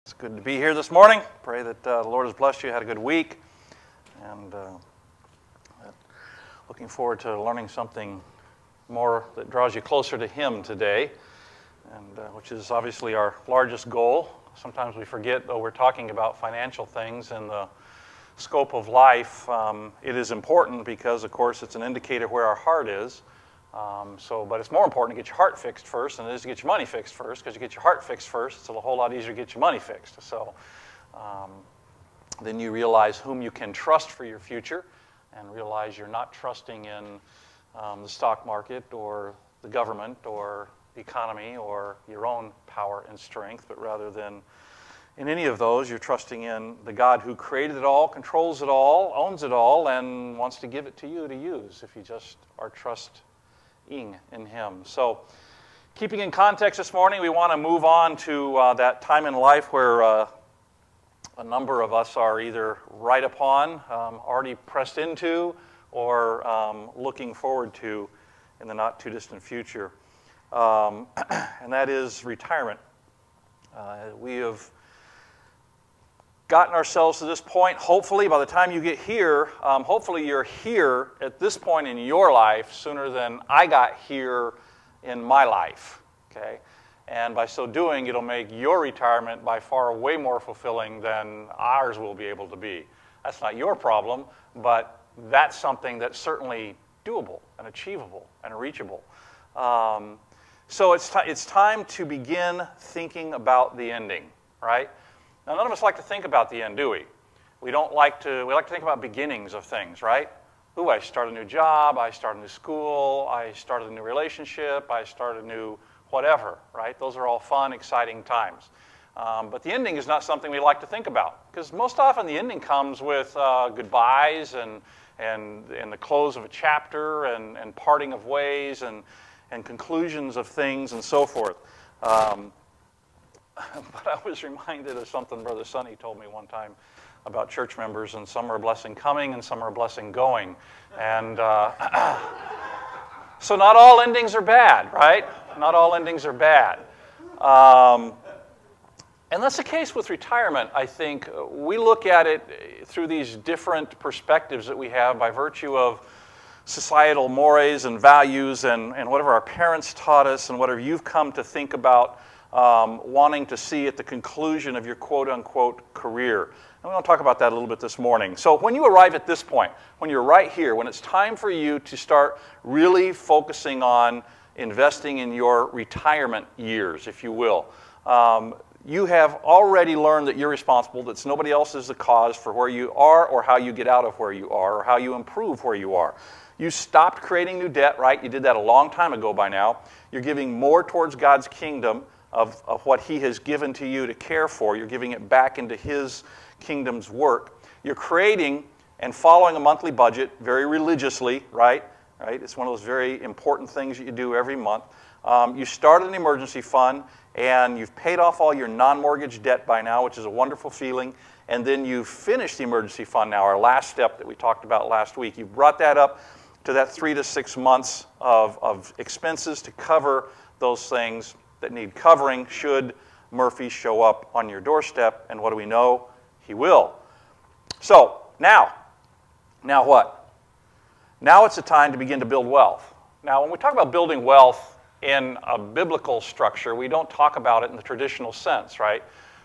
It's good to be here this morning. Pray that the Lord has blessed you, had a good week, and looking forward to learning something more that draws you closer to Him today, and which is obviously our largest goal. Sometimes we forget, though we're talking about financial things and the scope of life, it is important because, of course, it's an indicator where our heart is. But it's more important to get your heart fixed first than it is to get your money fixed first, because you get your heart fixed first, it's a whole lot easier to get your money fixed. So then you realize whom you can trust for your future and realize you're not trusting in the stock market or the government or the economy or your own power and strength, but rather than in any of those, you're trusting in the God who created it all, controls it all, owns it all, and wants to give it to you to use if you just are trusting in Him. So, keeping in context this morning, we want to move on to that time in life where a number of us are either right upon, already pressed into, or looking forward to in the not too distant future. And that is retirement. We have gotten ourselves to this point. Hopefully, by the time you get here, hopefully you're here at this point in your life sooner than I got here in my life, okay? And by so doing, it'll make your retirement by far way more fulfilling than ours will be able to be. That's not your problem, but that's something that's certainly doable and achievable and reachable. So it's time to begin thinking about the ending, right? Now, none of us like to think about the end, do we? We like to think about beginnings of things, right? Ooh, I start a new job, I start a new school, I started a new relationship, I started a new whatever, right? Those are all fun, exciting times. But the ending is not something we like to think about, because most often the ending comes with goodbyes and the close of a chapter and parting of ways and conclusions of things and so forth. But I was reminded of something Brother Sonny told me one time about church members, and some are a blessing coming and some are a blessing going. And so not all endings are bad, right? Not all endings are bad. And that's the case with retirement, I think. We look at it through these different perspectives that we have by virtue of societal mores and values and whatever our parents taught us and whatever you've come to think about wanting to see at the conclusion of your quote-unquote career. And we want to talk about that a little bit this morning. So when you arrive at this point, when you're right here, when it's time for you to start really focusing on investing in your retirement years, if you will, you have already learned that you're responsible, that it's nobody else is the cause for where you are or how you get out of where you are or how you improve where you are. You stopped creating new debt, right? You did that a long time ago by now. You're giving more towards God's kingdom of what He has given to you to care for. You're giving it back into His kingdom's work. You're creating and following a monthly budget very religiously, right? It's one of those very important things that you do every month. You started an emergency fund, and you've paid off all your non-mortgage debt by now, which is a wonderful feeling. And then you've finished the emergency fund now, our last step that we talked about last week. You brought that up to that 3 to 6 months of expenses to cover those things that need covering should Murphy show up on your doorstep. And what do we know? He will. So now what? Now it's a time to begin to build wealth. Now, when we talk about building wealth in a biblical structure, we don't talk about it in the traditional sense, right?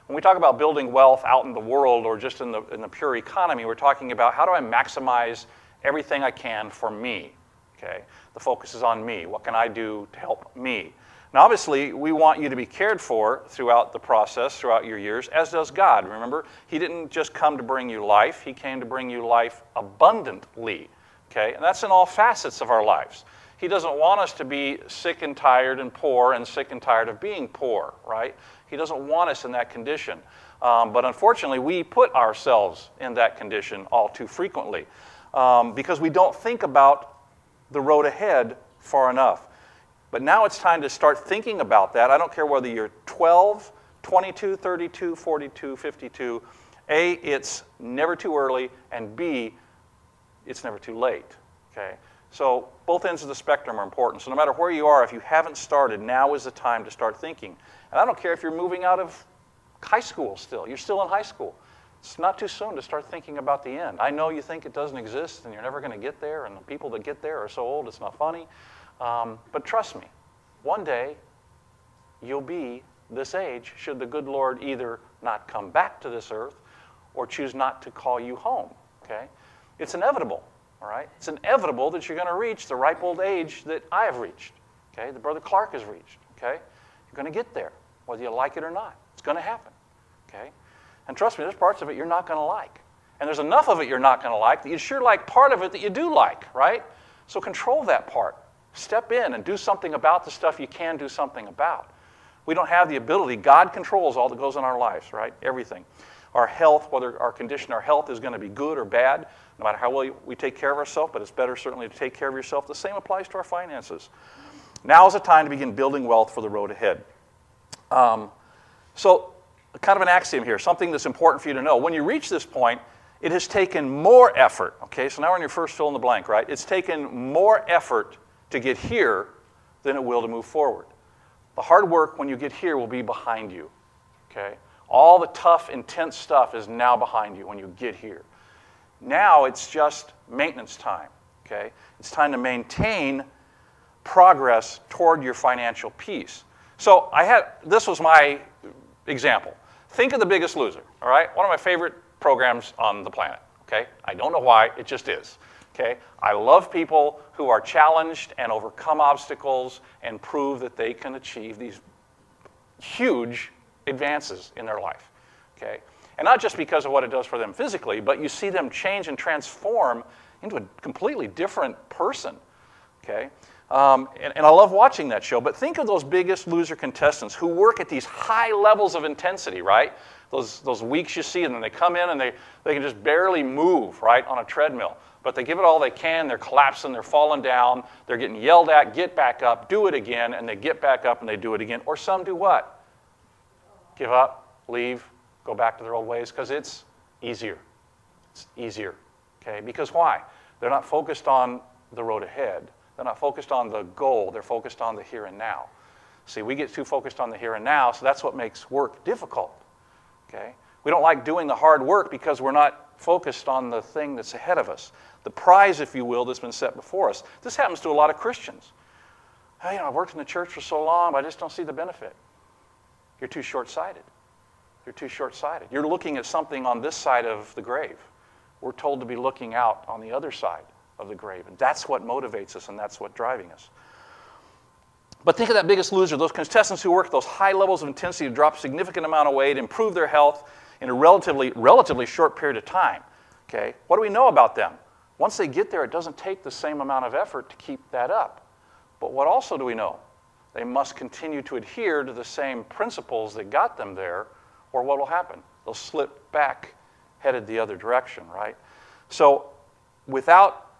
When we talk about building wealth out in the world or just in the pure economy, we're talking about how do I maximize everything I can for me, okay? The focus is on me. What can I do to help me? Now, obviously, we want you to be cared for throughout the process, throughout your years, as does God. Remember, He didn't just come to bring you life. He came to bring you life abundantly, okay? And that's in all facets of our lives. He doesn't want us to be sick and tired and poor and sick and tired of being poor, right? He doesn't want us in that condition. But unfortunately, we put ourselves in that condition all too frequently because we don't think about the road ahead far enough. But now it's time to start thinking about that. I don't care whether you're 12, 22, 32, 42, 52. A, it's never too early, and B, it's never too late, okay? So both ends of the spectrum are important. So no matter where you are, if you haven't started, now is the time to start thinking. And I don't care if you're moving out of high school still. You're still in high school. It's not too soon to start thinking about the end. I know you think it doesn't exist and you're never going to get there, and the people that get there are so old it's not funny. But trust me, one day you'll be this age should the good Lord either not come back to this earth or choose not to call you home, okay? It's inevitable, all right? It's inevitable that you're going to reach the ripe old age that I have reached, okay? That Brother Clark has reached, okay? You're going to get there, whether you like it or not. It's going to happen, okay? And trust me, there's parts of it you're not going to like. And there's enough of it you're not going to like that you sure like part of it that you do like, right? So control that part. Step in and do something about the stuff you can do something about. We don't have the ability. God controls all that goes in our lives, right? Everything. Our health, whether our condition, our health is going to be good or bad, no matter how well we take care of ourselves, but it's better certainly to take care of yourself. The same applies to our finances. Now is the time to begin building wealth for the road ahead. So kind of an axiom here, something that's important for you to know. When you reach this point, it has taken more effort, okay? So now we're in your first fill in the blank, right? It's taken more effort to get here than it will to move forward. The hard work when you get here will be behind you, okay? All the tough, intense stuff is now behind you when you get here. Now it's just maintenance time, okay? It's time to maintain progress toward your financial peace. So this was my example. Think of The Biggest Loser, all right? One of my favorite programs on the planet, okay? I don't know why, it just is, okay? I love people who are challenged and overcome obstacles and prove that they can achieve these huge advances in their life, okay? And not just because of what it does for them physically, but you see them change and transform into a completely different person, okay? And I love watching that show, but think of those Biggest Loser contestants who work at these high levels of intensity, right? Those weeks you see, and then they come in and they can just barely move, right, on a treadmill. But they give it all they can, they're collapsing, they're falling down, they're getting yelled at, get back up, do it again, and they get back up and they do it again. Or some do what? Give up, leave, go back to their old ways, because it's easier. It's easier, okay? Because why? They're not focused on the road ahead. They're not focused on the goal. They're focused on the here and now. See, we get too focused on the here and now, so that's what makes work difficult, okay? We don't like doing the hard work because we're not focused on the thing that's ahead of us. The prize, if you will, that's been set before us. This happens to a lot of Christians. Hey, I've worked in the church for so long, but I just don't see the benefit. You're too short-sighted. You're too short-sighted. You're looking at something on this side of the grave. We're told to be looking out on the other side of the grave. And that's what motivates us, and that's what's driving us. But think of that Biggest Loser, those contestants who work at those high levels of intensity to drop a significant amount of weight, improve their health in a relatively short period of time. Okay? What do we know about them? Once they get there, it doesn't take the same amount of effort to keep that up. But what also do we know? They must continue to adhere to the same principles that got them there, or what will happen? They'll slip back, headed the other direction, right? So without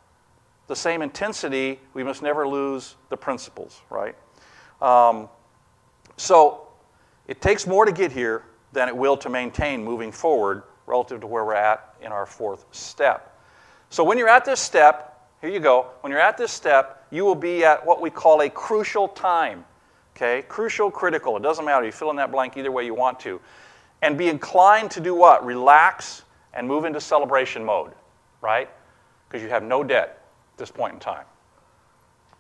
the same intensity, we must never lose the principles, right? So it takes more to get here than it will to maintain moving forward relative to where we're at in our fourth step. So when you're at this step, here you go, when you're at this step, you will be at what we call a crucial time, okay? Crucial, critical, it doesn't matter. You fill in that blank either way you want to. And be inclined to do what? Relax and move into celebration mode, right? Because you have no debt at this point in time,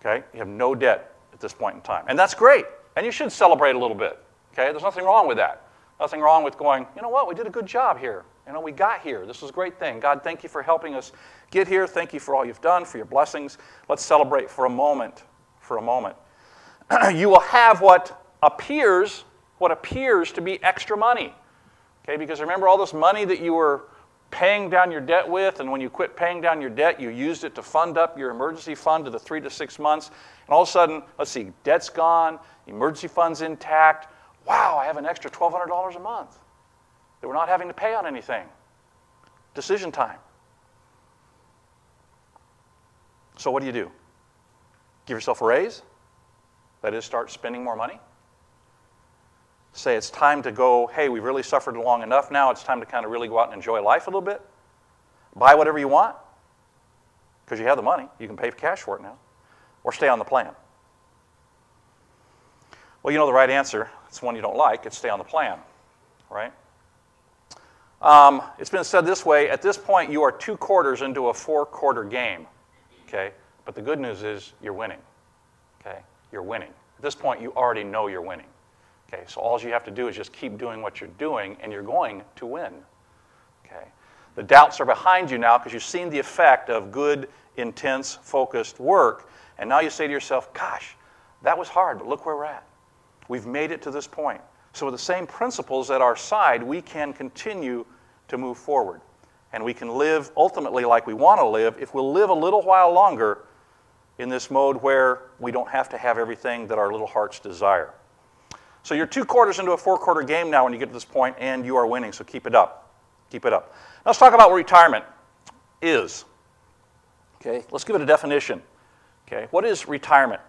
okay? You have no debt at this point in time. And that's great. And you should celebrate a little bit, okay? There's nothing wrong with that. Nothing wrong with going, you know what, we did a good job here. You know, we got here. This was a great thing. God, thank you for helping us get here. Thank you for all you've done, for your blessings. Let's celebrate for a moment, You will have what appears to be extra money, okay? Because remember all this money that you were paying down your debt with, and when you quit paying down your debt, you used it to fund up your emergency fund to the 3 to 6 months, and all of a sudden, let's see, debt's gone, emergency fund's intact. Wow, I have an extra $1,200 a month that we're not having to pay on anything. Decision time. So what do? Give yourself a raise? That is, start spending more money? Say it's time to go, hey, we've really suffered long enough now, it's time to kind of really go out and enjoy life a little bit? Buy whatever you want? Because you have the money. You can pay cash for it now. Or stay on the plan. Well, you know the right answer. It's one you don't like. It's stay on the plan. right? It's been said this way, at this point you are 2 quarters into a 4-quarter game, okay? But the good news is you're winning, okay? You're winning. At this point you already know you're winning, okay? So all you have to do is just keep doing what you're doing and you're going to win, okay? The doubts are behind you now because you've seen the effect of good, intense, focused work, and now you say to yourself, gosh, that was hard, but look where we're at. We've made it to this point. So with the same principles at our side, we can continue to move forward. And we can live ultimately like we want to live if we'll live a little while longer in this mode where we don't have to have everything that our little hearts desire. So you're 2 quarters into a 4-quarter game now when you get to this point, and you are winning, so keep it up. Keep it up. Now let's talk about what retirement is. Okay, let's give it a definition. Okay, what is retirement?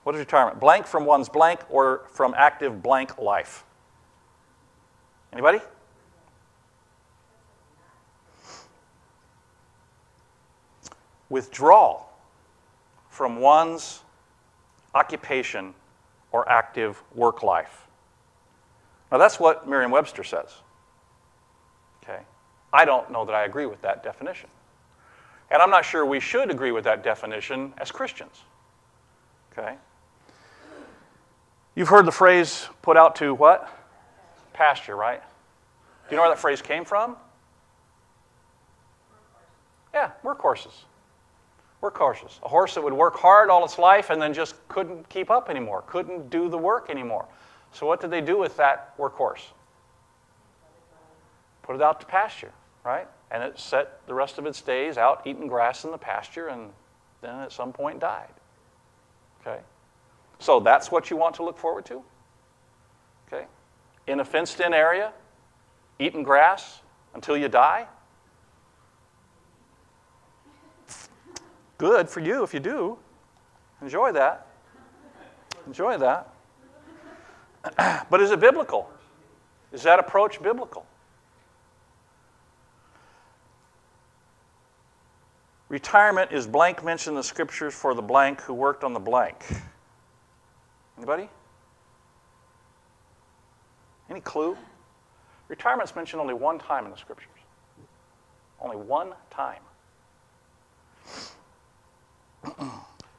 What is retirement? Blank from one's blank or from active blank life? Anybody? Withdrawal from one's occupation or active work life. Now that's what Merriam-Webster says. Okay? I don't know that I agree with that definition. And I'm not sure we should agree with that definition as Christians. Okay? You've heard the phrase put out to what? Pasture, right? Do you know where that phrase came from? Yeah, workhorses. Workhorses. A horse that would work hard all its life and then just couldn't keep up anymore, couldn't do the work anymore. So what did they do with that workhorse? Put it out to pasture, right? And it set the rest of its days out eating grass in the pasture and then at some point died. Okay? So that's what you want to look forward to? Okay? In a fenced-in area, eating grass until you die? Good for you if you do. Enjoy that. Enjoy that. But is it biblical? Is that approach biblical? Retirement is blank mentioned in the scriptures for the blank who worked on the blank. Anybody? Any clue? Retirement's mentioned only one time in the scriptures. Only one time.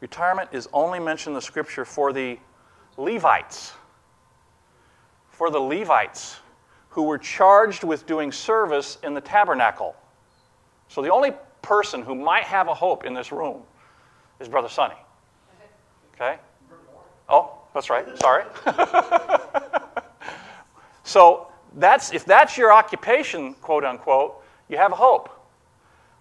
Retirement is only mentioned in the scripture for the Levites. For the Levites who were charged with doing service in the tabernacle. So the only person who might have a hope in this room is Brother Sonny. Okay? Oh, that's right. Sorry. So if that's your occupation, quote unquote, you have hope.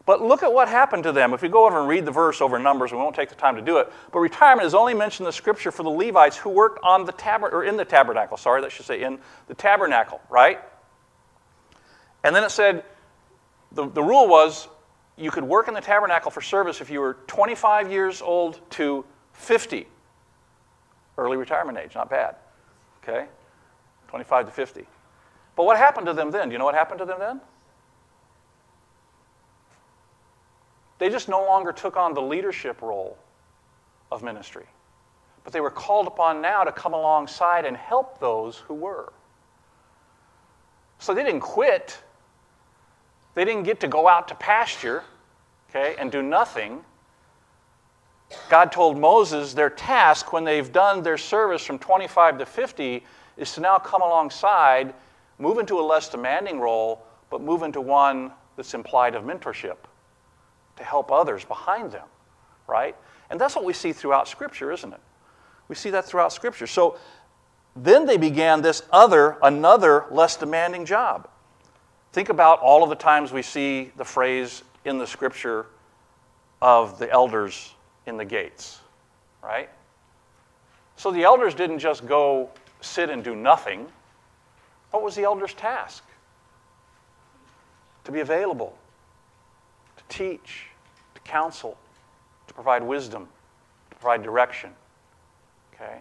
But look at what happened to them. If we go over and read the verse over Numbers, we won't take the time to do it. But retirement is only mentioned in the scripture for the Levites who worked on the in the tabernacle. Sorry, that should say in the tabernacle, right? And then it said the rule was you could work in the tabernacle for service if you were 25 years old to 50. Early retirement age, not bad. Okay? 25 to 50. But what happened to them then? Do you know what happened to them then? They just no longer took on the leadership role of ministry. But they were called upon now to come alongside and help those who were. So they didn't quit. They didn't get to go out to pasture, okay, and do nothing. God told Moses their task when they've done their service from 25 to 50 is to now come alongside, move into a less demanding role, but move into one that's implied of mentorship to help others behind them, right? And that's what we see throughout Scripture, isn't it? We see that throughout Scripture. So then they began this another less demanding job. Think about all of the times we see the phrase in the Scripture of the elders in the gates, right? So the elders didn't just go sit and do nothing. What was the elders' task? To be available, to teach, to counsel, to provide wisdom, to provide direction, okay?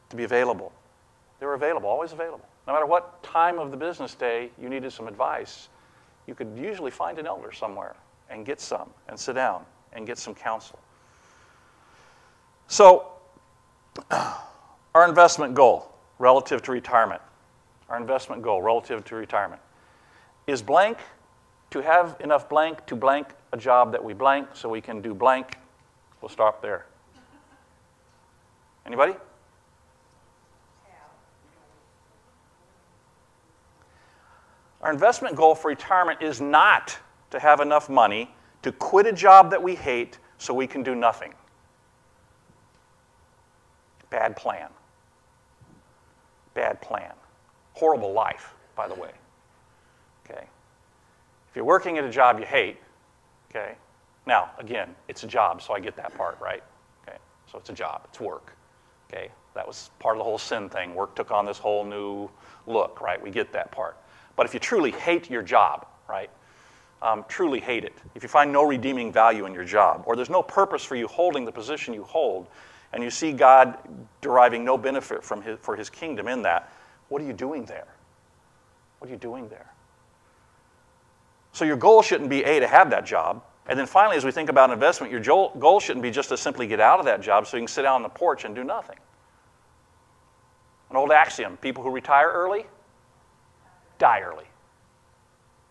To be available. They were available, always available. No matter what time of the business day you needed some advice, you could usually find an elder somewhere and get some and sit down and get some counsel. So, our investment goal relative to retirement. our investment goal relative to retirement. Is blank to have enough blank to blank a job that we blank so we can do blank? We'll stop there. Anybody? Our investment goal for retirement is not to have enough money to quit a job that we hate so we can do nothing. Bad plan. Bad plan. Horrible life, by the way. Okay. If you're working at a job you hate, okay. Now, again, it's a job, so I get that part, right? Okay. So it's a job, it's work. Okay. That was part of the whole sin thing. Work took on this whole new look, right? We get that part. But if you truly hate your job, right? Truly hate it. If you find no redeeming value in your job, or there's no purpose for you holding the position you hold, and you see God deriving no benefit for his kingdom in that, what are you doing there? What are you doing there? So your goal shouldn't be, A, to have that job. And then finally, as we think about investment, your goal shouldn't be just to simply get out of that job so you can sit down on the porch and do nothing. An old axiom, people who retire early, die early.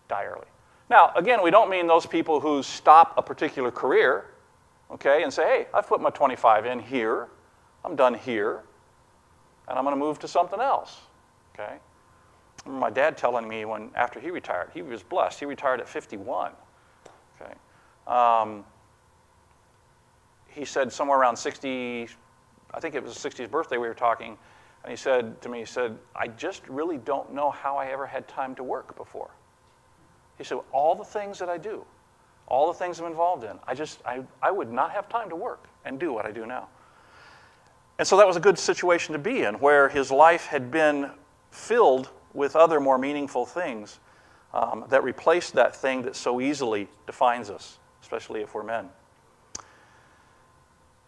Die early. Now, again, we don't mean those people who stop a particular career, okay, and say, hey, I've put my 25 in here, I'm done here, and I'm going to move to something else, okay? I remember my dad telling me after he retired, he was blessed, he retired at 51, okay? He said somewhere around 60, I think it was his 60th birthday we were talking, and he said to me, I just really don't know how I ever had time to work before. He said, all the things that I do, all the things I'm involved in, I would not have time to work and do what I do now. And so that was a good situation to be in, where his life had been filled with other more meaningful things that replaced that thing that so easily defines us, especially if we're men.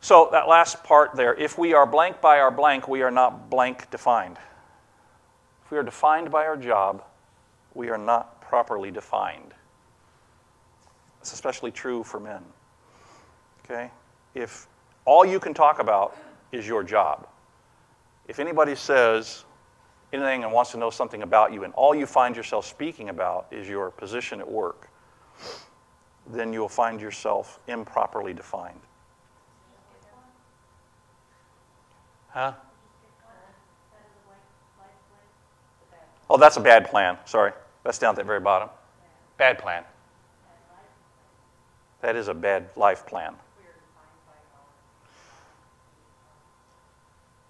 So that last part there, if we are blank by our blank, we are not blank defined. If we are defined by our job, we are not properly defined. It's especially true for men. Okay? If all you can talk about is your job, if anybody says anything and wants to know something about you and all you find yourself speaking about is your position at work, then you'll find yourself improperly defined. Huh? Oh, that's a bad plan. Sorry. That's down at the very bottom. Bad plan. That is a bad life plan.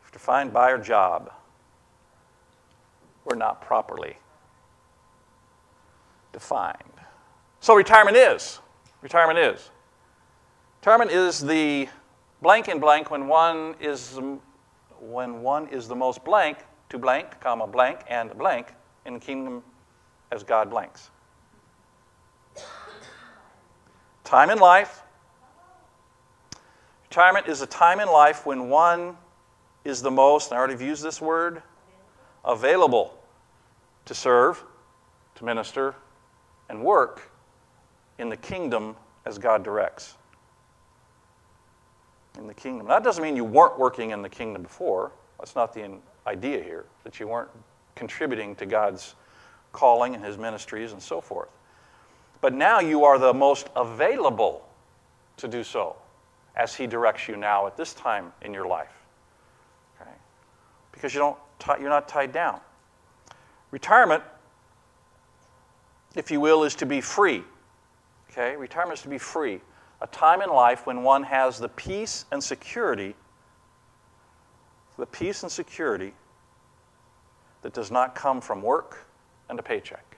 If defined by our job, we're not properly defined. So retirement is. Retirement is. Retirement is the blank in blank when one is the most blank to blank, comma, blank and blank in the kingdom as God blanks. Time in life. Retirement is a time in life when one is the most, and I already have used this word, available to serve, to minister, and work in the kingdom as God directs. In the kingdom. That doesn't mean you weren't working in the kingdom before. That's not the idea here, that you weren't contributing to God's calling and his ministries and so forth. But now you are the most available to do so as he directs you now at this time in your life. Okay? Because you're not tied down. Retirement, if you will, is to be free. Okay? Retirement is to be free. A time in life when one has the peace and security that does not come from work and a paycheck.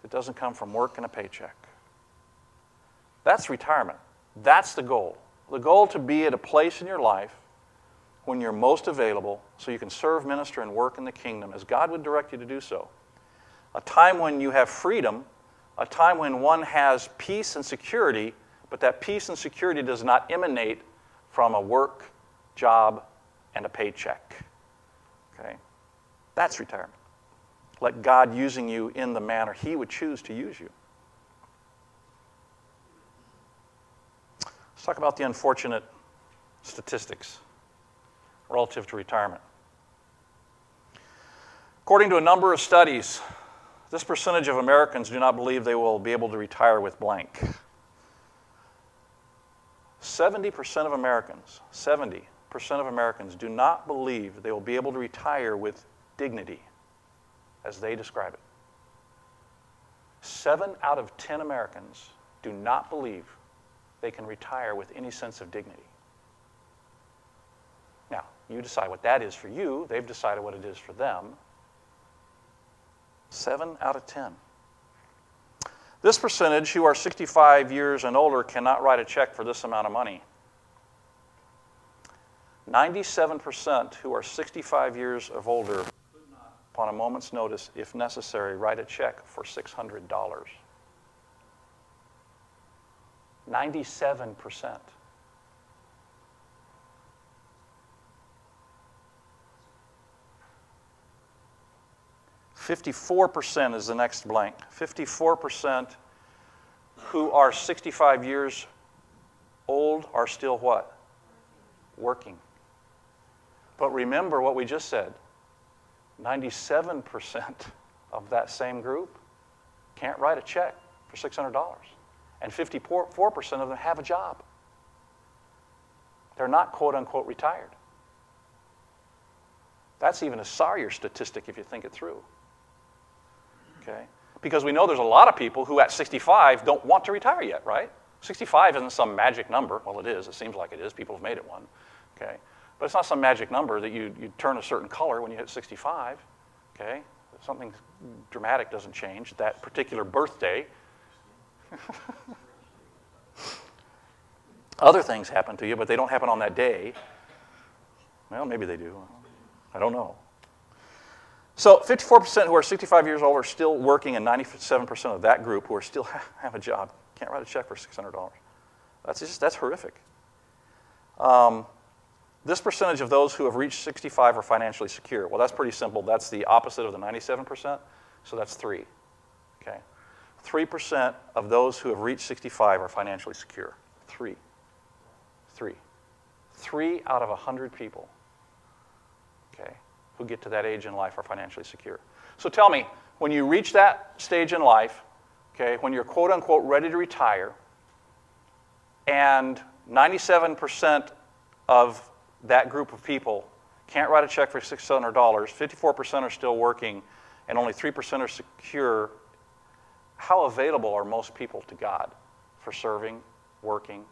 It doesn't come from work and a paycheck. That's retirement. That's the goal. The goal to be at a place in your life when you're most available so you can serve, minister, and work in the kingdom as God would direct you to do so. A time when you have freedom, a time when one has peace and security, but that peace and security does not emanate from a work, job, and a paycheck. Okay? That's retirement. Let God using you in the manner he would choose to use you. Let's talk about the unfortunate statistics relative to retirement. According to a number of studies, this percentage of Americans do not believe they will be able to retire with blank. 70% of Americans, 70% of Americans do not believe they will be able to retire with dignity, as they describe it. 7 out of 10 Americans do not believe they can retire with any sense of dignity. Now, you decide what that is for you. They've decided what it is for them. 7 out of 10. This percentage, who are 65 years and older, cannot write a check for this amount of money. 97% who are 65 years of older could not, upon a moment's notice, if necessary, write a check for $600. 97%. %54 is the next blank. 54% who are 65 years old are still what? Working. But remember what we just said. 97% of that same group can't write a check for $600. And 54% of them have a job. They're not quote unquote retired. That's even a sorrier statistic if you think it through. Okay? Because we know there's a lot of people who at 65 don't want to retire yet, right? 65 isn't some magic number. Well, it is. It seems like it is. People have made it one. Okay? But it's not some magic number that you turn a certain color when you hit 65. Okay? Something dramatic doesn't change that particular birthday. Other things happen to you, but they don't happen on that day. Well, maybe they do. I don't know. So 54% who are 65 years old are still working, and 97% of that group who are still have a job can't write a check for $600. That's horrific. This percentage of those who have reached 65 are financially secure. Well, that's pretty simple. That's the opposite of the 97%, so that's 3. Okay? 3% of those who have reached 65 are financially secure. 3. 3 out of 100 people, okay, who get to that age in life are financially secure. So tell me, when you reach that stage in life, okay, when you're quote unquote ready to retire, and 97% of that group of people can't write a check for $600, 54% are still working, and only 3% are secure, how available are most people to God for serving, working,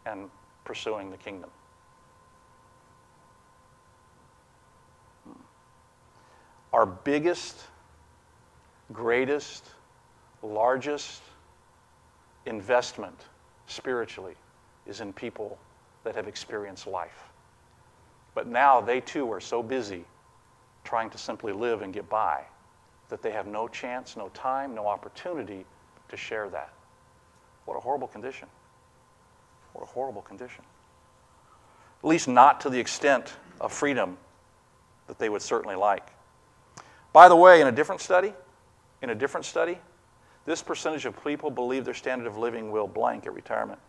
and pursuing the kingdom? Our biggest, greatest, largest investment spiritually is in people that have experienced life. But now they too are so busy trying to simply live and get by that they have no chance, no time, no opportunity to share that. What a horrible condition. What a horrible condition. At least not to the extent of freedom that they would certainly like. By the way, in a different study, this percentage of people believe their standard of living will blank at retirement.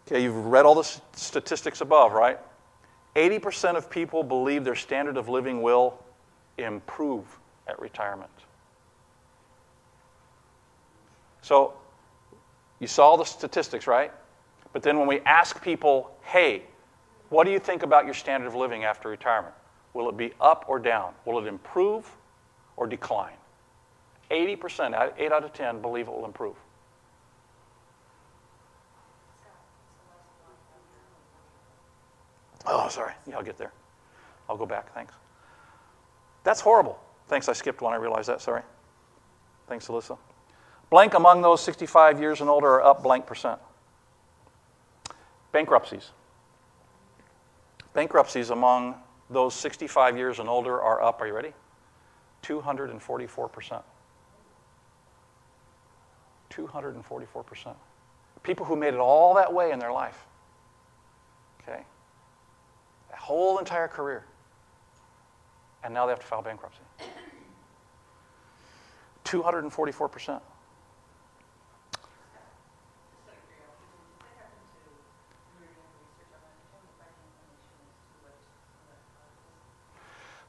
Okay, you've read all the statistics above, right? 80% of people believe their standard of living will improve at retirement. So, you saw the statistics, right? But then when we ask people, hey, what do you think about your standard of living after retirement? Will it be up or down? Will it improve or decline? 80%, 8 out of 10, believe it will improve. Oh, sorry. Yeah, I'll get there. I'll go back. Thanks. That's horrible. Thanks, I skipped one. I realized that. Sorry. Thanks, Alyssa. Blank among those 65 years and older are up blank percent. Bankruptcies. Bankruptcies among those 65 years and older are up, are you ready? 244%. 244%. People who made it all that way in their life. Okay? A whole entire career. And now they have to file bankruptcy. 244%.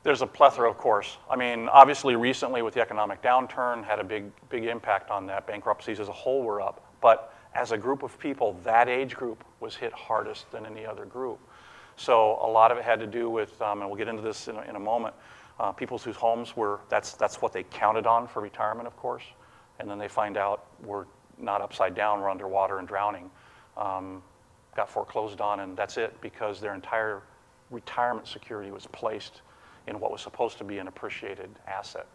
There's a plethora, of course. I mean, obviously recently with the economic downturn had a big impact on that. Bankruptcies as a whole were up. But as a group of people, that age group was hit hardest than any other group. So a lot of it had to do with, and we'll get into this in a moment, people whose homes were, that's what they counted on for retirement, of course. And then they find out we're not upside down, we're underwater and drowning. Got foreclosed on, and that's it, because their entire retirement security was placed in what was supposed to be an appreciated asset,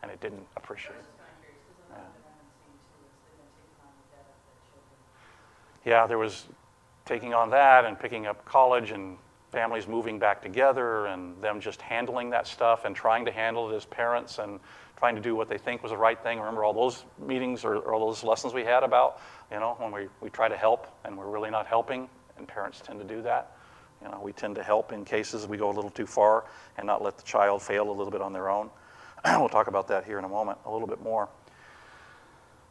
and it didn't appreciate. Yeah, there was taking on that and picking up college and families moving back together and them just handling that stuff and trying to handle it as parents and trying to do what they think was the right thing. Remember all those meetings or all those lessons we had about, when we try to help and we're really not helping, and parents tend to do that. We tend to help in cases we go a little too far and not let the child fail a little bit on their own. We'll talk about that here in a moment a little bit more.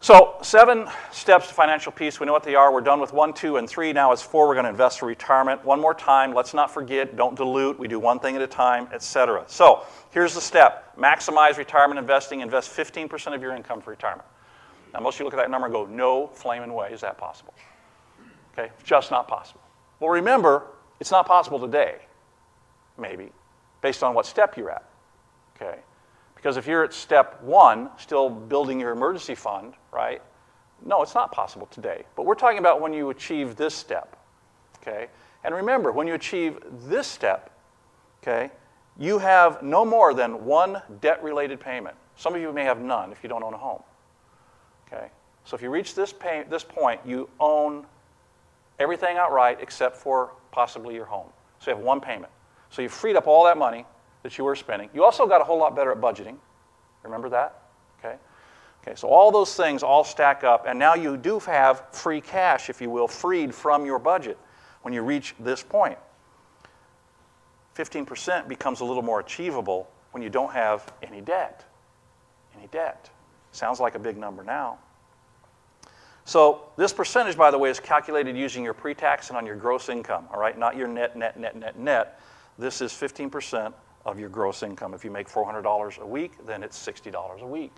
So 7 steps to financial peace. We know what they are. We're done with 1, 2, and 3. Now it's 4. We're going to invest for retirement. One more time. Let's not forget. Don't dilute. We do one thing at a time, etc. So here's the step. Maximize retirement investing. Invest 15% of your income for retirement. Now most of you look at that number and go, no flaming way is that possible. Okay? Just not possible. Well, remember, it's not possible today, maybe, based on what step you're at. Okay? Because if you're at step 1, still building your emergency fund, right? No, it's not possible today. But we're talking about when you achieve this step, okay? And remember, when you achieve this step, okay, you have no more than 1 debt-related payment. Some of you may have none if you don't own a home, okay? So if you reach this point, you own everything outright except for possibly your home. So you have 1 payment. So you've freed up all that money that you were spending. You also got a whole lot better at budgeting. Remember that? Okay. Okay, so all those things all stack up, and now you do have free cash, if you will, freed from your budget when you reach this point. 15% becomes a little more achievable when you don't have any debt. Any debt. Sounds like a big number now. So this percentage, by the way, is calculated using your pre-tax and on your gross income, all right? Not your net. This is 15% of your gross income. If you make $400 a week, then it's $60 a week,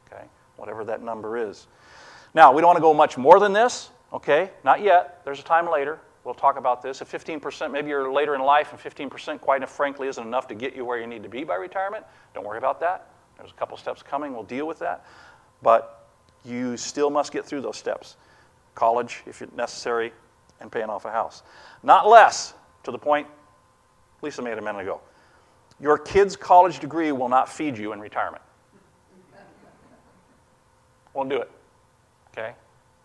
okay? Whatever that number is. Now, we don't want to go much more than this, okay? Not yet. There's a time later. We'll talk about this. If 15%, maybe you're later in life and 15% quite frankly isn't enough to get you where you need to be by retirement, don't worry about that. There's a couple steps coming. We'll deal with that. But you still must get through those steps. College, if it's necessary, and paying off a house. Not less, to the point Lisa made a minute ago. Your kid's college degree will not feed you in retirement. Won't do it, okay?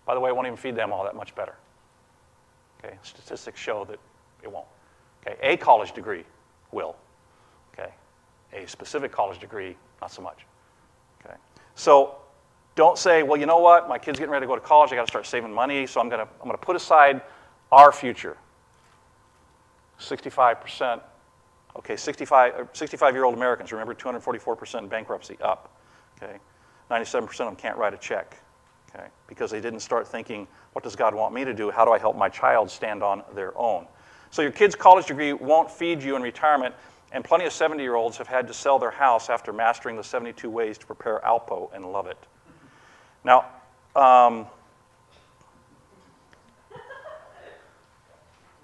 By the way, it won't even feed them all that much better. Okay, statistics show that it won't. Okay, a college degree will. Okay, a specific college degree, not so much. Okay, so don't say, well, you know what? My kid's getting ready to go to college. I got to start saving money, so I'm gonna put aside our future. 65%. Okay, 65-year-old Americans, remember 244% in bankruptcy, up. Okay, 97% of them can't write a check. Okay, because they didn't start thinking, what does God want me to do? How do I help my child stand on their own? So your kid's college degree won't feed you in retirement, and plenty of 70-year-olds have had to sell their house after mastering the 72 ways to prepare Alpo and love it. Now,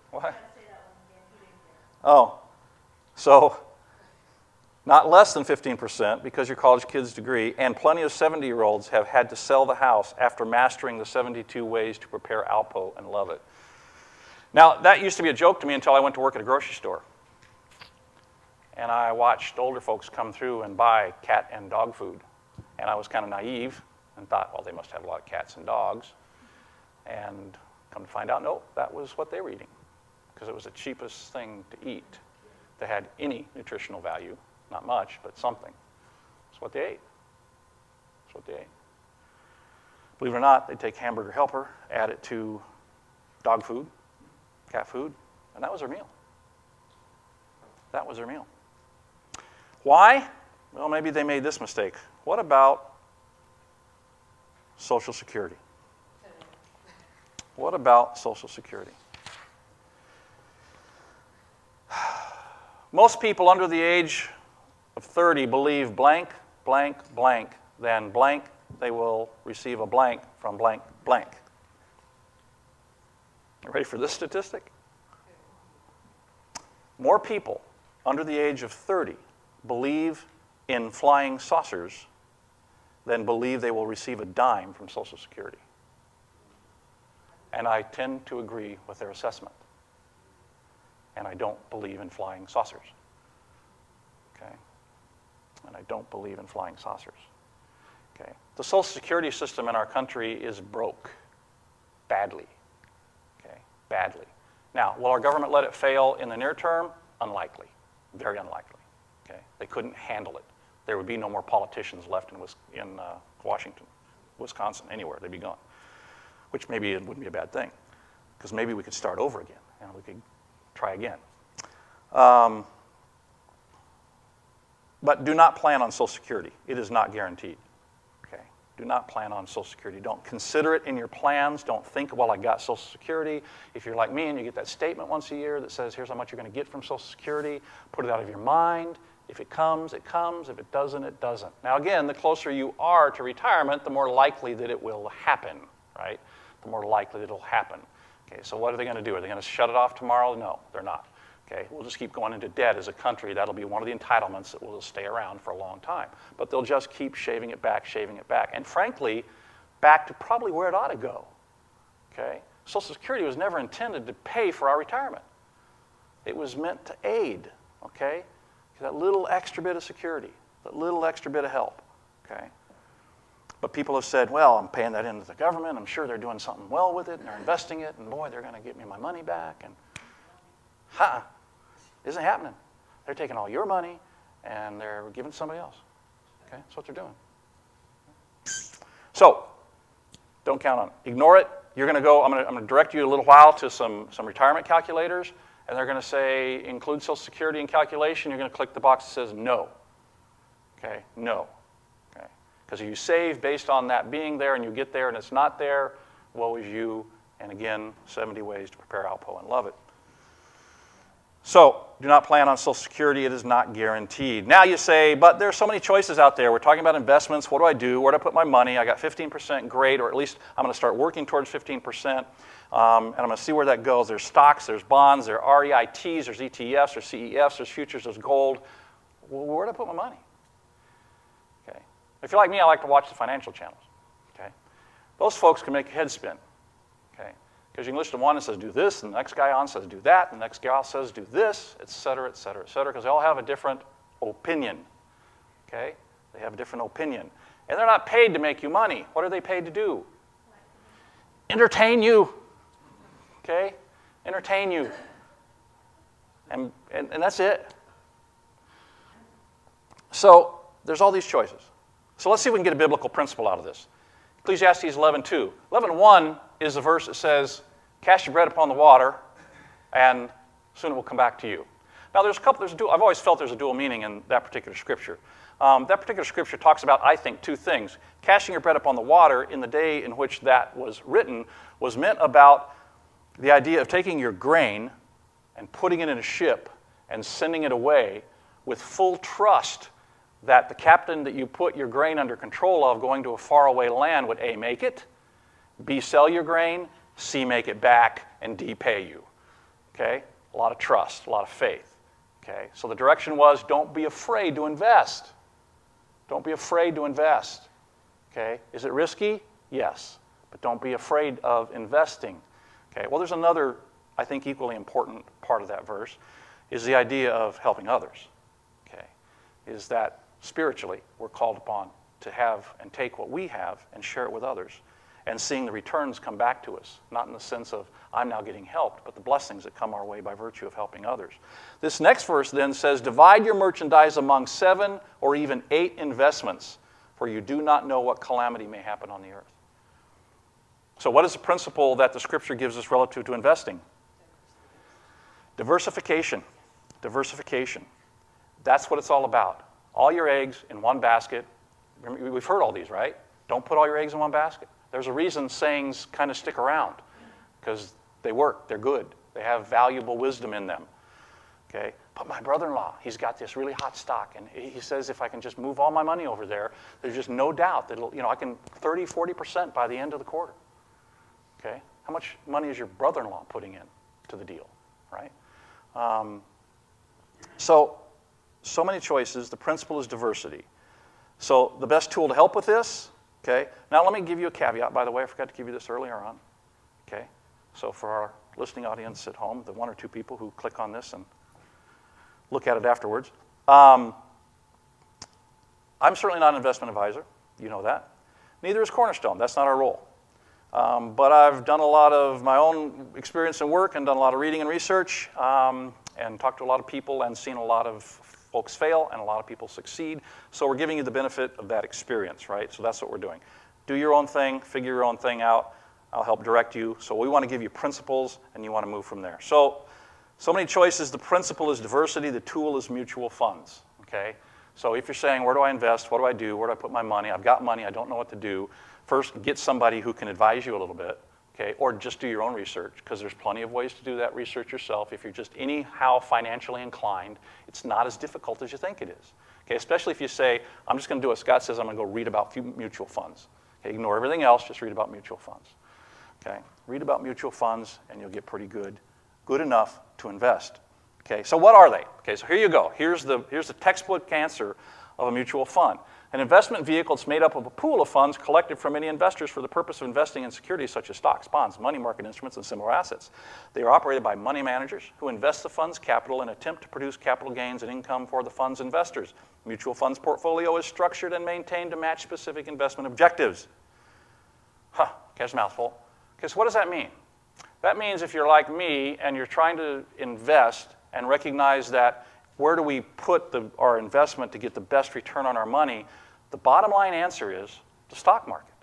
what? Oh, so not less than 15% because your college kid's degree, and plenty of 70-year-olds have had to sell the house after mastering the 72 ways to prepare Alpo and love it. Now, that used to be a joke to me until I went to work at a grocery store. And I watched older folks come through and buy cat and dog food. And I was kind of naive and thought, well, they must have a lot of cats and dogs. And come to find out, no, that was what they were eating because it was the cheapest thing to eat that had any nutritional value. Not much, but something. That's what they ate. That's what they ate. Believe it or not, they'd take Hamburger Helper, add it to dog food, cat food, and that was their meal. That was their meal. Why? Well, maybe they made this mistake. What about Social Security? What about Social Security? most people under the age of 30 believe blank, blank, blank, then blank, they will receive a blank from blank, blank. You ready for this statistic? More people under the age of 30 believe in flying saucers than believe they will receive a dime from Social Security. And I tend to agree with their assessment. And I don't believe in flying saucers. Okay? And I don't believe in flying saucers. Okay? The Social Security system in our country is broke badly. Okay? Badly. Now, will our government let it fail in the near term? Unlikely. Very unlikely. Okay? They couldn't handle it. There would be no more politicians left in Washington, Wisconsin, anywhere. They'd be gone. Which maybe it wouldn't be a bad thing, because maybe we could start over again, and we could try again. But do not plan on Social Security. It is not guaranteed. Okay? Do not plan on Social Security. Don't consider it in your plans. Don't think, well, I got Social Security. If you're like me and you get that statement once a year that says, here's how much you're going to get from Social Security, put it out of your mind. If it comes, it comes. If it doesn't, it doesn't. Now, again, the closer you are to retirement, the more likely that it will happen, right? The more likely that it'll happen. Okay, so what are they going to do? Are they going to shut it off tomorrow? No, they're not. Okay, we'll just keep going into debt as a country. That'll be one of the entitlements that will stay around for a long time. But they'll just keep shaving it back, and frankly, back to probably where it ought to go. Okay, Social Security was never intended to pay for our retirement. It was meant to aid. Okay, that little extra bit of security, that little extra bit of help. Okay. But people have said, well, I'm paying that into the government. I'm sure they're doing something well with it, and they're investing it, and boy, they're going to give me my money back. And isn't happening. They're taking all your money, and they're giving it to somebody else. Okay, that's what they're doing. So, don't count on it. Ignore it. You're going to go, I'm going to direct you a little while to some retirement calculators, and they're going to say, include Social Security in calculation. You're going to click the box that says no. Okay, no. Because if you save based on that being there and you get there and it's not there, woe is you. And again, 70 ways to prepare Alpo and love it. So, do not plan on Social Security. It is not guaranteed. Now you say, but there's so many choices out there. We're talking about investments. What do I do? Where do I put my money? I got 15%, great, or at least I'm going to start working towards 15%, and I'm going to see where that goes. There's stocks, there's bonds, there are REITs, there's ETFs, there's CEFs, there's futures, there's gold. Well, where do I put my money? Okay. If you're like me, I like to watch the financial channels. Okay. Those folks can make your head spin. Okay. Because you can listen to one that says do this, and the next guy on says do that, and the next guy says do this, et cetera, et cetera, et cetera, because they all have a different opinion. Okay? They have a different opinion. And they're not paid to make you money. What are they paid to do? Entertain you. Okay? Entertain you. And that's it. So there's all these choices. So let's see if we can get a biblical principle out of this. Ecclesiastes 11:2. 11:1 is the verse that says, cast your bread upon the water, and soon it will come back to you. Now, I've always felt there's a dual meaning in that particular scripture. That particular scripture talks about, I think, two things. Casting your bread upon the water in the day in which that was written was meant about the idea of taking your grain and putting it in a ship and sending it away with full trust that the captain that you put your grain under control of going to a faraway land would A, make it, B, sell your grain, C, make it back, and D, pay you. Okay? A lot of trust, a lot of faith. Okay? So the direction was, don't be afraid to invest. Don't be afraid to invest. Okay? Is it risky? Yes. But don't be afraid of investing. Okay? Well, there's another, I think, equally important part of that verse, is the idea of helping others. Okay? Is that spiritually, we're called upon to have and take what we have and share it with others, and seeing the returns come back to us, not in the sense of I'm now getting helped, but the blessings that come our way by virtue of helping others. This next verse then says, divide your merchandise among 7 or even 8 investments, for you do not know what calamity may happen on the earth. So what is the principle that the scripture gives us relative to investing? Diversification. Diversification. That's what it's all about. All your eggs in one basket. We've heard all these, right? Don't put all your eggs in one basket. There's a reason sayings kind of stick around, because they work, they're good, they have valuable wisdom in them. Okay? But my brother-in-law, he's got this really hot stock, and he says if I can just move all my money over there, there's just no doubt that I can 30, 40% by the end of the quarter. Okay? How much money is your brother-in-law putting in to the deal, right? So many choices. The principle is diversity. So the best tool to help with this, okay? Now let me give you a caveat, by the way. I forgot to give you this earlier on, okay? So for our listening audience at home, the 1 or 2 people who click on this and look at it afterwards, I'm certainly not an investment advisor. You know that. Neither is Cornerstone. That's not our role. But I've done a lot of my own experience and work and done a lot of reading and research and talked to a lot of people and seen a lot of folks fail and a lot of people succeed. So we're giving you the benefit of that experience, right? So that's what we're doing. Do your own thing, figure your own thing out. I'll help direct you. So we want to give you principles and you want to move from there. So many choices. The principle is diversity. The tool is mutual funds, okay? So if you're saying, where do I invest? What do I do? Where do I put my money? I've got money. I don't know what to do. First, get somebody who can advise you a little bit, okay? Or just do your own research, because there's plenty of ways to do that research yourself. If you're just anyhow financially inclined, it's not as difficult as you think it is, okay? Especially if you say, I'm just going to do what Scott says. I'm going to go read about mutual funds. Okay? Ignore everything else. Just read about mutual funds, okay? Read about mutual funds, and you'll get pretty good enough to invest. Okay, so what are they? Okay, so here you go. Here's the textbook answer of a mutual fund. An investment vehicle is made up of a pool of funds collected from many investors for the purpose of investing in securities such as stocks, bonds, money market instruments, and similar assets. They are operated by money managers who invest the fund's capital and attempt to produce capital gains and income for the fund's investors. Mutual funds portfolio is structured and maintained to match specific investment objectives. Okay, that's a mouthful. Okay, so what does that mean? That means if you're like me and you're trying to invest and recognize that where do we put our investment to get the best return on our money, the bottom line answer is the stock market.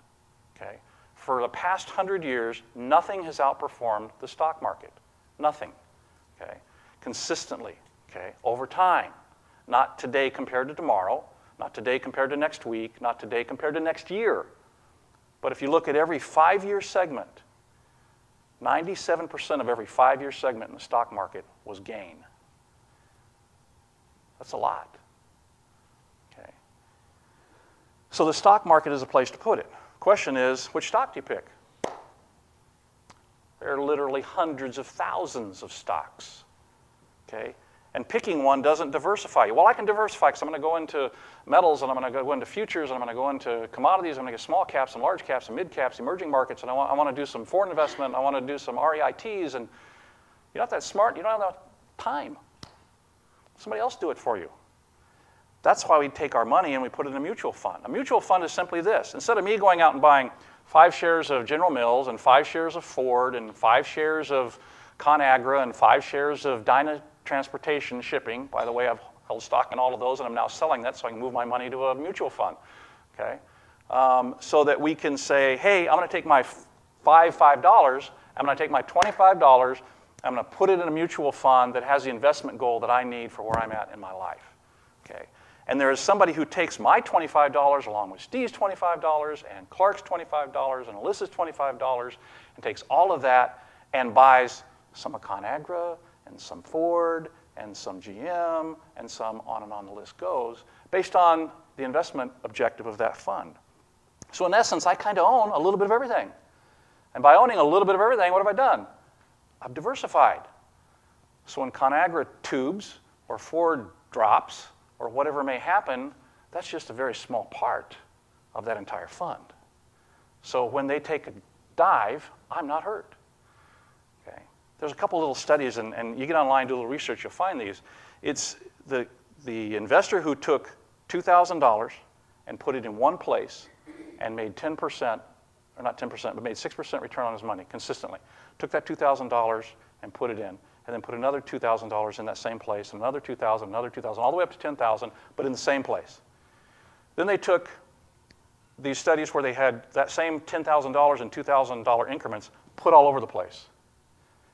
Okay? For the past 100 years, nothing has outperformed the stock market. Nothing. Okay? Consistently. Okay? Over time. Not today compared to tomorrow. Not today compared to next week. Not today compared to next year. But if you look at every 5-year segment, 97% of every 5-year segment in the stock market was gain. That's a lot. Okay. So the stock market is a place to put it. Question is, which stock do you pick? There are literally hundreds of thousands of stocks. Okay? And picking one doesn't diversify you. Well, I can diversify because I'm going to go into metals, and I'm going to go into futures, and I'm going to go into commodities. I'm going to get small caps and large caps and mid caps, emerging markets, and I want to do some foreign investment. I want to do some REITs, and you're not that smart. You don't have enough time. Somebody else do it for you. That's why we take our money and we put it in a mutual fund. A mutual fund is simply this. Instead of me going out and buying 5 shares of General Mills and 5 shares of Ford and 5 shares of ConAgra and 5 shares of Dyna Transportation Shipping, by the way, I've held stock in all of those and I'm now selling that so I can move my money to a mutual fund, okay? So that we can say, hey, I'm going to take my $5, I'm going to take my $25, I'm going to put it in a mutual fund that has the investment goal that I need for where I'm at in my life, okay? And there is somebody who takes my $25 along with Steve's $25 and Clark's $25 and Alyssa's $25 and takes all of that and buys some of ConAgra and some Ford and some GM and some on and on the list goes based on the investment objective of that fund. So in essence, I kind of own a little bit of everything. And by owning a little bit of everything, what have I done? I've diversified. So when ConAgra tubes or Ford drops or whatever may happen, that's just a very small part of that entire fund. So when they take a dive, I'm not hurt. Okay? There's a couple little studies, and you get online, do a little research, you'll find these. It's the investor who took $2,000 and put it in one place and made 10%, or not 10%, but made 6% return on his money consistently. Took that $2,000 and put it in, and then put another $2,000 in that same place, and another $2,000, another $2,000, all the way up to $10,000, but in the same place. Then they took these studies where they had that same $10,000 and $2,000 increments put all over the place.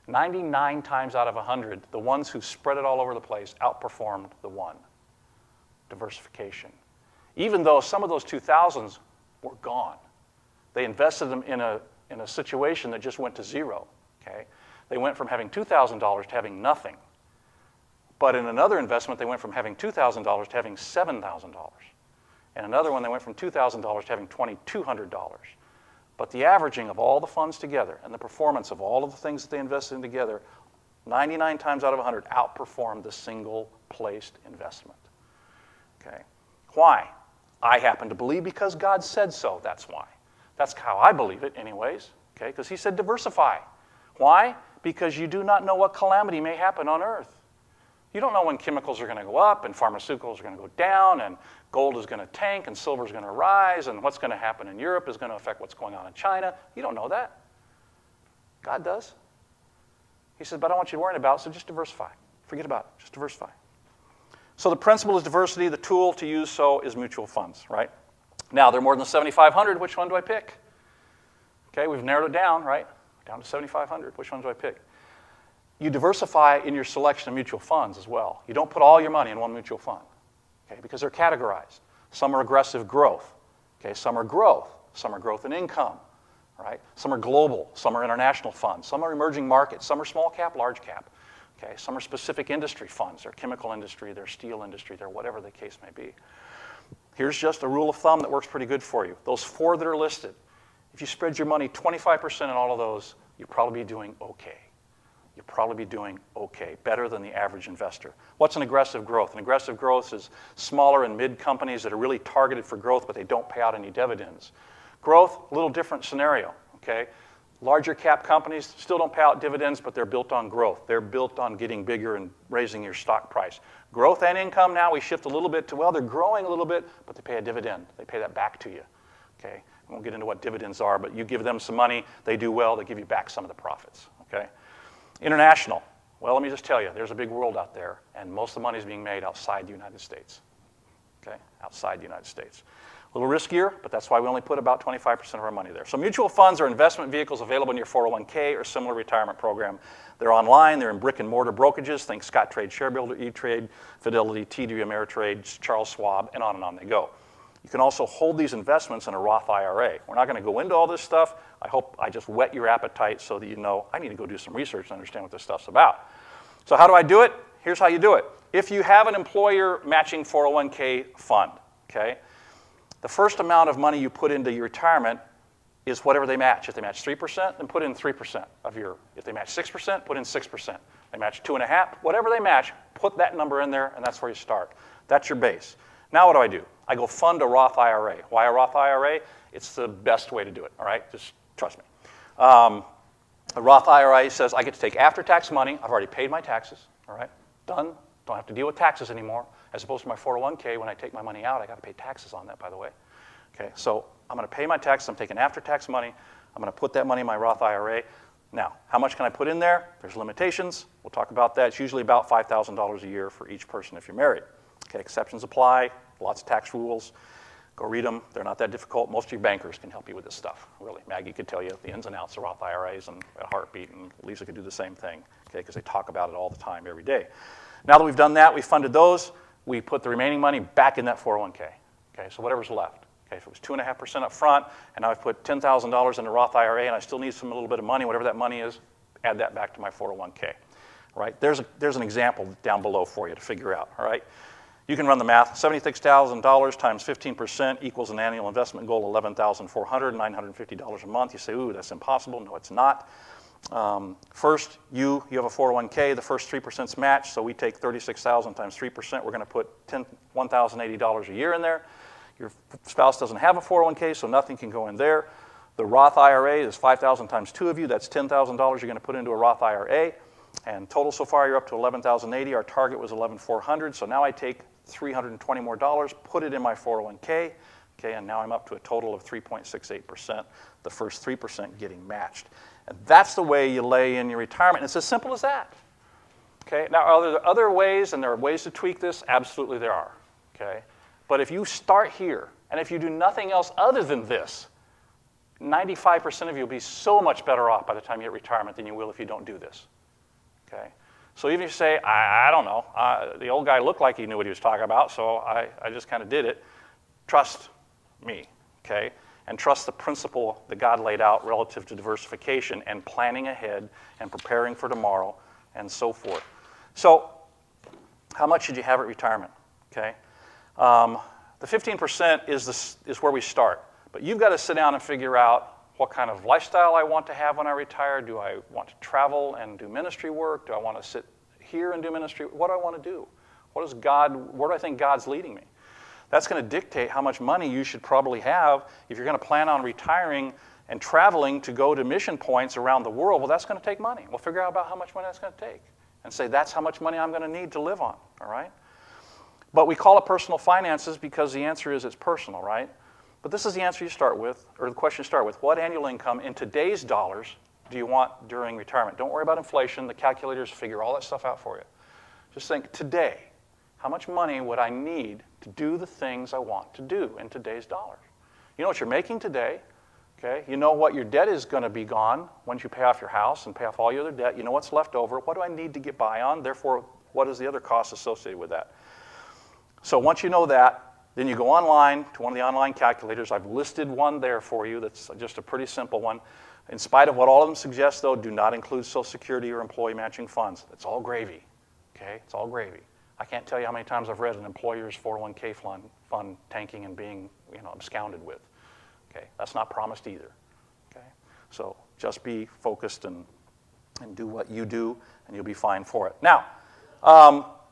99 times out of 100, the ones who spread it all over the place outperformed the one. Diversification. Even though some of those 2,000s were gone. They invested them in a situation that just went to zero. Okay? They went from having $2,000 to having nothing. But in another investment, they went from having $2,000 to having $7,000. And another one, they went from $2,000 to having $2,200. But the averaging of all the funds together and the performance of all of the things that they invested in together, 99 times out of 100, outperformed the single-placed investment. Okay? Why? I happen to believe because God said so, that's why. That's how I believe it anyways, okay? Because he said diversify. Why? Because you do not know what calamity may happen on earth. You don't know when chemicals are going to go up and pharmaceuticals are going to go down and gold is going to tank and silver is going to rise and what's going to happen in Europe is going to affect what's going on in China. You don't know that. God does. He said, but I don't want you to worry about it, so just diversify. Forget about it. Just diversify. So the principle is diversity. The tool to use so is mutual funds, right? Now, there are more than 7,500. Which one do I pick? Okay, we've narrowed it down, right? Down to 7,500. Which one do I pick? You diversify in your selection of mutual funds as well. You don't put all your money in one mutual fund, okay, because they're categorized. Some are aggressive growth, okay, some are growth in income, right? Some are global, some are international funds, some are emerging markets, some are small cap, large cap, okay? Some are specific industry funds, they're chemical industry, they're steel industry, they're whatever the case may be. Here's just a rule of thumb that works pretty good for you. Those 4 that are listed, if you spread your money 25% in all of those, you'll probably be doing okay. You'll probably be doing okay, better than the average investor. What's an aggressive growth? An aggressive growth is smaller and mid companies that are really targeted for growth, but they don't pay out any dividends. Growth, a little different scenario, okay? Larger cap companies still don't pay out dividends, but they're built on growth. They're built on getting bigger and raising your stock price. Growth and income now, we shift a little bit to, well, they're growing a little bit, but they pay a dividend. They pay that back to you, okay? I won't get into what dividends are, but you give them some money, they do well, they give you back some of the profits, okay? International. Well, let me just tell you, there's a big world out there, and most of the money is being made outside the United States. Okay? Outside the United States. A little riskier, but that's why we only put about 25% of our money there. So mutual funds are investment vehicles available in your 401k or similar retirement program. They're online, they're in brick and mortar brokerages. Think Scottrade, ShareBuilder, E-Trade, Fidelity, TD Ameritrade, Charles Schwab, and on they go. You can also hold these investments in a Roth IRA. We're not going to go into all this stuff. I hope I just whet your appetite so that you know I need to go do some research and understand what this stuff's about. So how do I do it? Here's how you do it. If you have an employer matching 401k fund, okay, the first amount of money you put into your retirement is whatever they match. If they match 3%, then put in 3% of your, if they match 6%, put in 6%. They match 2.5%, whatever they match, put that number in there, and that's where you start. That's your base. Now what do? I go fund a Roth IRA. Why a Roth IRA? It's the best way to do it, all right? Just trust me. A Roth IRA says I get to take after-tax money. I've already paid my taxes, all right? Done. Don't have to deal with taxes anymore. As opposed to my 401k, when I take my money out, I got to pay taxes on that, by the way. Okay, so I'm going to pay my taxes. I'm taking after-tax money. I'm going to put that money in my Roth IRA. Now, how much can I put in there? There's limitations. We'll talk about that. It's usually about $5,000 a year for each person if you're married. Okay, exceptions apply. Lots of tax rules. Go read them. They're not that difficult. Most of your bankers can help you with this stuff, really. Maggie could tell you the ins and outs of Roth IRAs and a heartbeat, and Lisa could do the same thing, okay, because they talk about it all the time, every day. Now that we've done that, we've funded those, we put the remaining money back in that 401k, okay, so whatever's left. Okay, if it was 2.5% up front, and now I've put $10,000 in a Roth IRA, and I still need a little bit of money, whatever that money is, add that back to my 401k, right? There's an example down below for you to figure out, all right? You can run the math. $76,000 times 15% equals an annual investment goal of $11,400, $950 a month. You say, ooh, that's impossible. No, it's not. First, you have a 401k. The first 3% is matched, so we take $36,000 times 3%. We're going to put $1,080 a year in there. Your spouse doesn't have a 401k, so nothing can go in there. The Roth IRA is $5,000 times 2 of you. That's $10,000 you're going to put into a Roth IRA. And total so far, you're up to $11,080. Our target was $11,400. So now I take $320 more, put it in my 401k, okay, and now I'm up to a total of 3.68%, the first 3% getting matched. And that's the way you lay in your retirement. It's as simple as that. Okay? Now, are there other ways, and there are ways to tweak this? Absolutely there are. Okay? But if you start here, and if you do nothing else other than this, 95% of you will be so much better off by the time you hit retirement than you will if you don't do this. Okay? So even if you say, I don't know, the old guy looked like he knew what he was talking about, so I just kind of did it, trust me, okay? And trust the principle that God laid out relative to diversification and planning ahead and preparing for tomorrow and so forth. So How much should you have at retirement? Okay. The 15% is where we start. But you've got to sit down and figure out what kind of lifestyle I want to have when I retire. Do I want to travel and do ministry work? Do I want to sit here and do ministry? What do I want to do? Where do I think God's leading me? That's going to dictate how much money you should probably have if you're going to plan on retiring and traveling to go to mission points around the world. Well, that's going to take money. We'll figure out about how much money that's going to take and say that's how much money I'm going to need to live on, all right? But we call it personal finances because the answer is it's personal, right? But this is the answer you start with, or the question you start with. What annual income in today's dollars do you want during retirement? Don't worry about inflation. The calculators figure all that stuff out for you. Just think, today, how much money would I need to do the things I want to do in today's dollars? You know what you're making today, okay? You know what your debt is going to be gone once you pay off your house and pay off all your other debt. You know what's left over. What do I need to get by on? Therefore, what is the other cost associated with that? So once you know that, then you go online to one of the online calculators. I've listed one there for you that's just a pretty simple one. In spite of what all of them suggest, though, do not include Social Security or employee matching funds. It's all gravy, okay? It's all gravy. I can't tell you how many times I've read an employer's 401k fund tanking and being, absconded with. Okay, that's not promised either. Okay, so just be focused and do what you do, and you'll be fine for it. Now,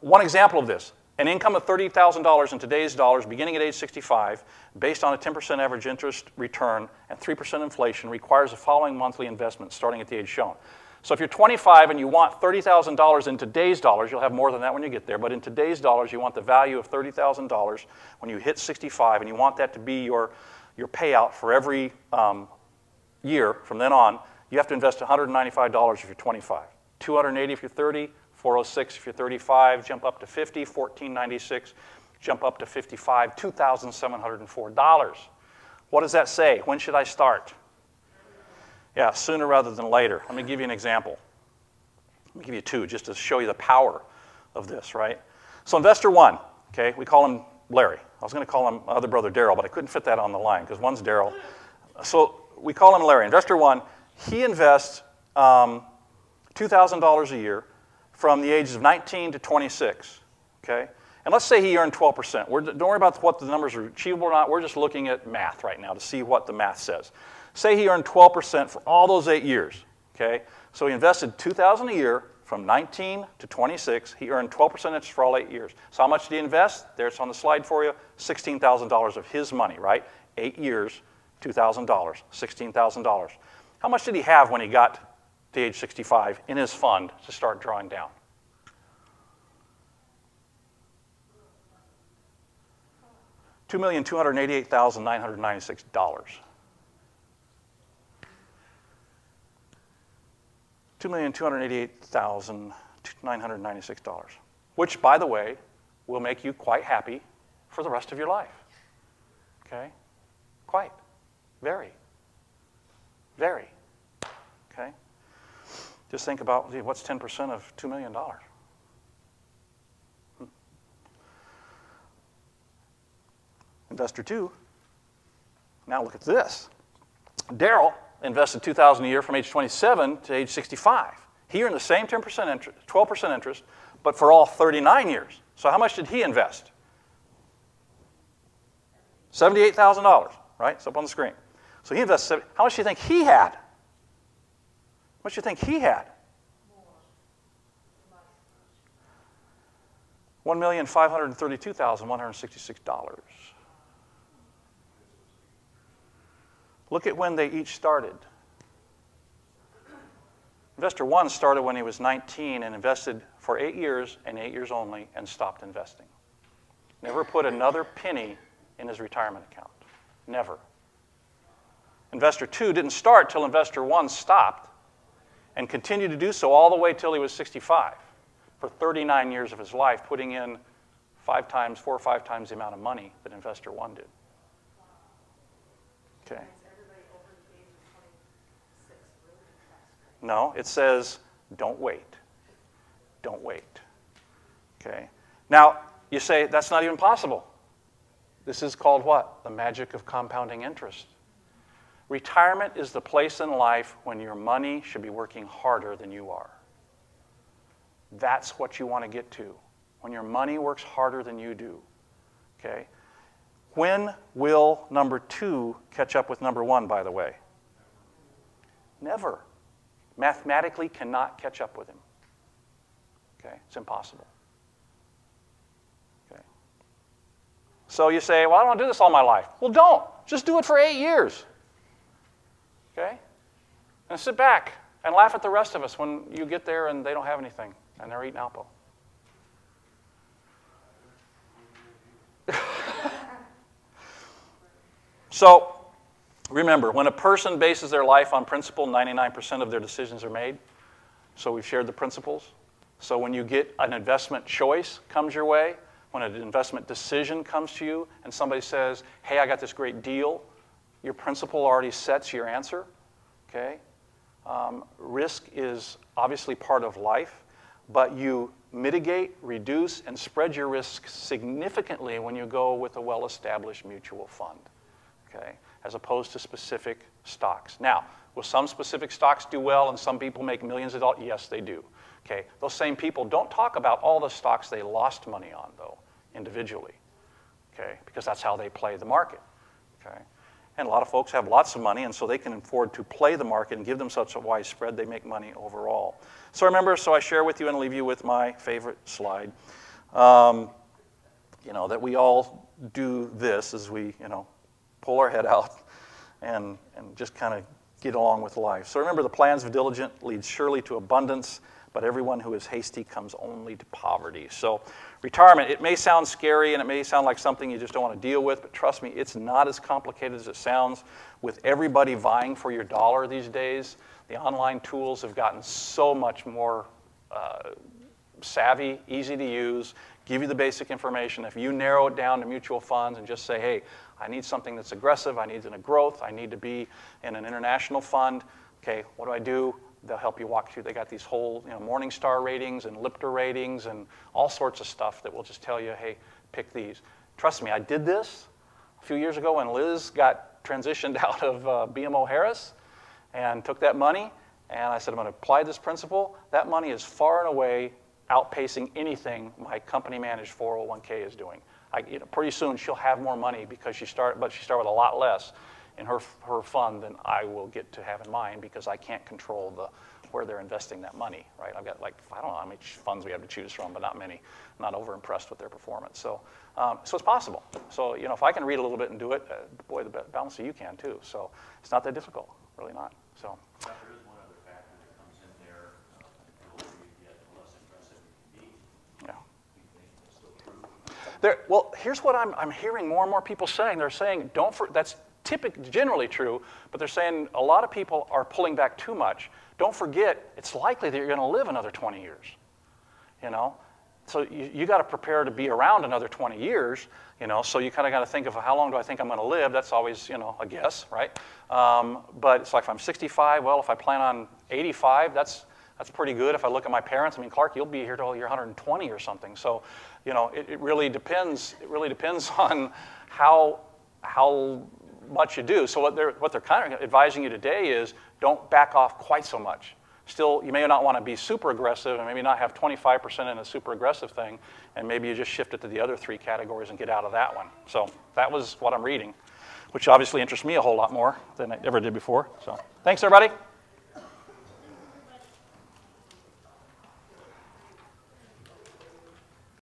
one example of this: an income of $30,000 in today's dollars, beginning at age 65, based on a 10% average interest return and 3% inflation, requires the following monthly investment, starting at the age shown. So if you're 25 and you want $30,000 in today's dollars, you'll have more than that when you get there, but in today's dollars, you want the value of $30,000 when you hit 65, and you want that to be your payout for every year from then on. You have to invest $195 if you're 25, $280 if you're 30, $406 if you're 35, jump up to 50, $1,496, jump up to 55, $2,704. What does that say? When should I start? Yeah, sooner rather than later. Let me give you an example. Let me give you two just to show you the power of this, right? So investor one, okay, we call him Larry. I was going to call him other brother Daryl, but I couldn't fit that on the line because one's Daryl. So we call him Larry. Investor one, he invests $2,000 a year from the ages of 19 to 26, okay? And let's say he earned 12%. Don't worry about what the numbers are achievable or not. We're just looking at math right now to see what the math says. Say he earned 12% for all those 8 years, okay? So he invested $2,000 a year from 19 to 26. He earned 12% interest for all 8 years. So how much did he invest? There it's on the slide for you. $16,000 of his money, right? 8 years, $2,000, $16,000. How much did he have when he got to age 65 in his fund to start drawing down? $2,288,996. $2,288,996, which, by the way, will make you quite happy for the rest of your life. Okay? Quite. Very. Very. Okay? Just think about what's 10% of $2 million. Investor two, now look at this. Daryl invested $2,000 a year from age 27 to age 65. He earned the same 10% interest, 12% interest, but for all 39 years. So how much did he invest? $78,000, right? It's up on the screen. So he invested, how much do you think he had? How much do you think he had? $1,532,166. Look at when they each started. Investor one started when he was 19 and invested for 8 years and 8 years only and stopped investing. Never put another penny in his retirement account. Never. Investor two didn't start till investor one stopped and continued to do so all the way till he was 65 for 39 years of his life, putting in 4 or 5 times the amount of money that investor one did. Okay. No, it says, don't wait. Don't wait. Okay? Now, you say, that's not even possible. This is called what? The magic of compounding interest. Retirement is the place in life when your money should be working harder than you are. That's what you want to get to when your money works harder than you do. Okay? When will number 2 catch up with number 1, by the way? Never. Mathematically cannot catch up with him. Okay? It's impossible. Okay? So you say, well, I don't want to do this all my life. Well, don't. Just do it for 8 years. Okay? And sit back and laugh at the rest of us when you get there and they don't have anything and they're eating Alpo. So, remember, when a person bases their life on principle, 99% of their decisions are made. So we've shared the principles. So when you get an investment choice comes your way, when an investment decision comes to you, and somebody says, hey, I got this great deal, your principle already sets your answer. Okay? Risk is obviously part of life, but you mitigate, reduce, and spread your risk significantly when you go with a well-established mutual fund. Okay, as opposed to specific stocks. Now, will some specific stocks do well and some people make millions of dollars? Yes, they do. Okay, those same people don't talk about all the stocks they lost money on, though, individually. Okay, because that's how they play the market. Okay, and a lot of folks have lots of money, and so they can afford to play the market and give them such a wide spread, they make money overall. So remember, so I share with you and leave you with my favorite slide. You know, that we all do this as we, you know, pull our head out and just kind of get along with life. So remember, the plans of diligent leads surely to abundance, but everyone who is hasty comes only to poverty. So retirement, it may sound scary and it may sound like something you just don't want to deal with, but trust me, it's not as complicated as it sounds. With everybody vying for your dollar these days, the online tools have gotten so much more savvy, easy to use, give you the basic information. If you narrow it down to mutual funds and just say, hey, I need something that's aggressive, I need a growth, I need to be in an international fund. Okay, what do I do? They'll help you walk through. They got these whole, you know, Morningstar ratings and Lipper ratings and all sorts of stuff that will just tell you, hey, pick these. Trust me, I did this a few years ago when Liz got transitioned out of BMO Harris and took that money, and I said, I'm going to apply this principle. That money is far and away outpacing anything my company-managed 401k is doing. You know, pretty soon she'll have more money because she started with a lot less in her fund than I will get to have in mine because I can't control where they're investing that money, right? I've got like, I don't know how many funds we have to choose from, but not many. I'm not over-impressed with their performance. So it's possible. So, you know, if I can read a little bit and do it, boy, the balance of you can too. So it's not that difficult, really not. So. There is one other factor that comes in there. The older you get, the less impressive you can be. Yeah. That's still true. Well, here's what I'm hearing more and more people saying. They're saying, that's generally true, but they're saying a lot of people are pulling back too much. Don't forget, it's likely that you're going to live another 20 years, you know? So you got to prepare to be around another 20 years, you know, so you kind of got to think of how long do I think I'm going to live. That's always, you know, a guess, right? But it's like if I'm 65, well, if I plan on 85, that's pretty good. If I look at my parents, I mean, Clark, you'll be here till you're 120 or something. So, you know, it really depends. It really depends on how much you do. So what they're kind of advising you today is don't back off quite so much. Still, you may not want to be super aggressive and maybe not have 25% in a super aggressive thing, and maybe you just shift it to the other 3 categories and get out of that one. So that was what I'm reading, which obviously interests me a whole lot more than it ever did before. So thanks, everybody.